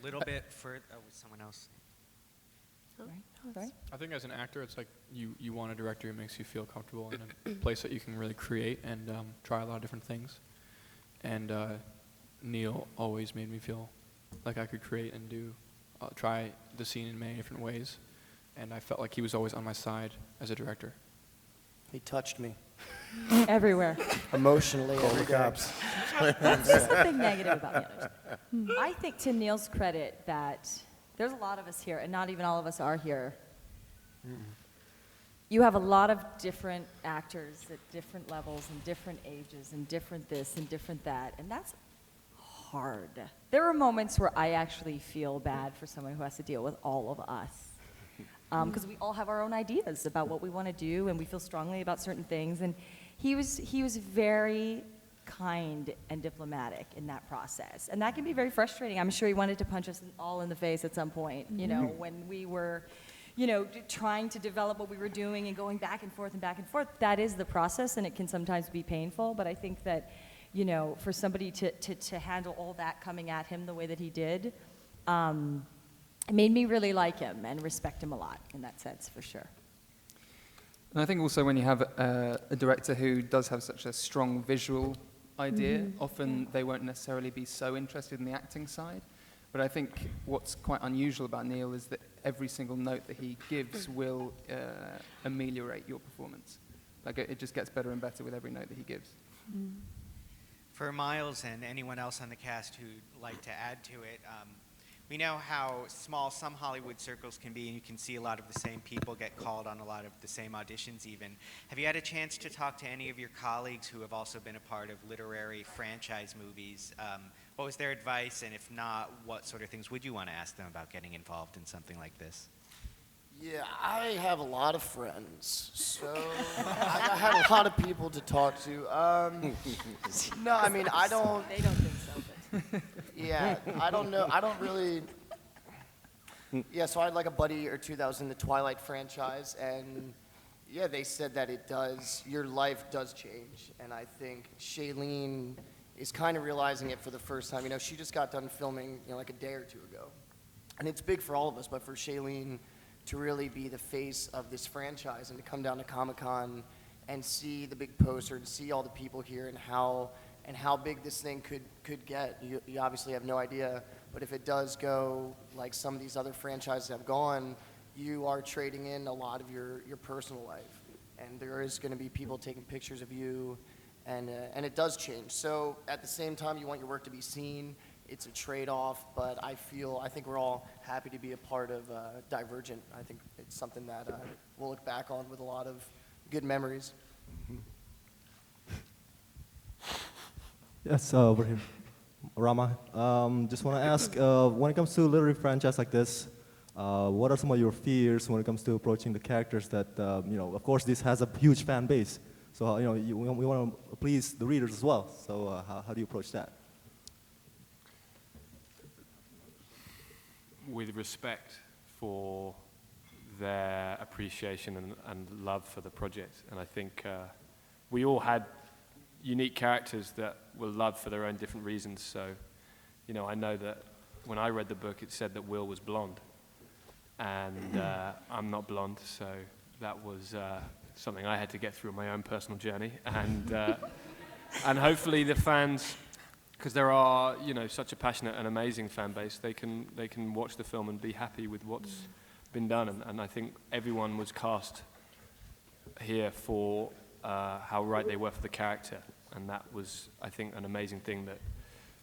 little bit for someone else. Sorry? I think as an actor, it's like you want a director who makes you feel comfortable in a place that you can really create and try a lot of different things. And Neil always made me feel like I could create and try the scene in many different ways. And I felt like he was always on my side as a director. He touched me Everywhere. emotionally. Call every the day. cops. Let's say something negative about the others. I think to Neil's credit that there's a lot of us here, and not even all of us are here. You have a lot of different actors at different levels and different ages and different this and different that, and that's hard. There are moments where I actually feel bad for someone who has to deal with all of us. Because we all have our own ideas about what we want to do, and we feel strongly about certain things. And he was very kind and diplomatic in that process, and that can be very frustrating. I'm sure he wanted to punch us all in the face at some point, you know, when we were, you know, trying to develop what we were doing and going back and forth and back and forth. That is the process, and it can sometimes be painful. But I think that, you know, for somebody to handle all that coming at him the way that he did. It made me really like him and respect him a lot in that sense, for sure. And I think also when you have a director who does have such a strong visual idea, often they won't necessarily be so interested in the acting side. But I think what's quite unusual about Neil is that every single note that he gives will ameliorate your performance. Like it just gets better and better with every note that he gives. For Miles and anyone else on the cast who'd like to add to it, we know how small some Hollywood circles can be, and you can see a lot of the same people get called on a lot of the same auditions even. Have you had a chance to talk to any of your colleagues who have also been a part of literary franchise movies? What was their advice, and if not, what sort of things would you want to ask them about getting involved in something like this? Yeah, I have a lot of friends, so I have a lot of people to talk to. No, I mean, I don't. They don't think so, but Yeah, I don't know. I don't really. Yeah, so I had like a buddy or two that was in the Twilight franchise, and yeah, they said that it does. Your life does change, and I think Shailene is kind of realizing it for the first time. You know, she just got done filming, you know, like a day or two ago, and it's big for all of us, but for Shailene to really be the face of this franchise and to come down to Comic-Con and see the big poster and see all the people here and how big this thing could get. You obviously have no idea, but if it does go like some of these other franchises have gone, you are trading in a lot of your personal life, and there is going to be people taking pictures of you, and it does change. So at the same time, you want your work to be seen. It's a trade-off, but I think we're all happy to be a part of Divergent. I think it's something that we'll look back on with a lot of good memories. Yes, over here. Rama, just want to ask, when it comes to literary franchise like this, what are some of your fears when it comes to approaching the characters that, you know, of course this has a huge fan base, so, you know, we want to please the readers as well, so how do you approach that? With respect for their appreciation and love for the project. And I think we all had unique characters that were loved for their own different reasons. So, you know, I know that when I read the book, it said that Will was blonde. And I'm not blonde, so that was something I had to get through on my own personal journey. And hopefully the fans, because there are, you know, such a passionate and amazing fan base, they can watch the film and be happy with what's been done. And I think everyone was cast here for how right they were for the character. And that was, I think, an amazing thing that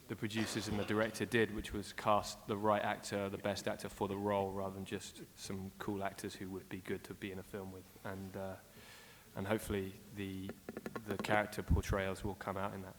the producers and the director did, which was cast the right actor, the best actor for the role, rather than just some cool actors who would be good to be in a film with. And hopefully the character portrayals will come out in that.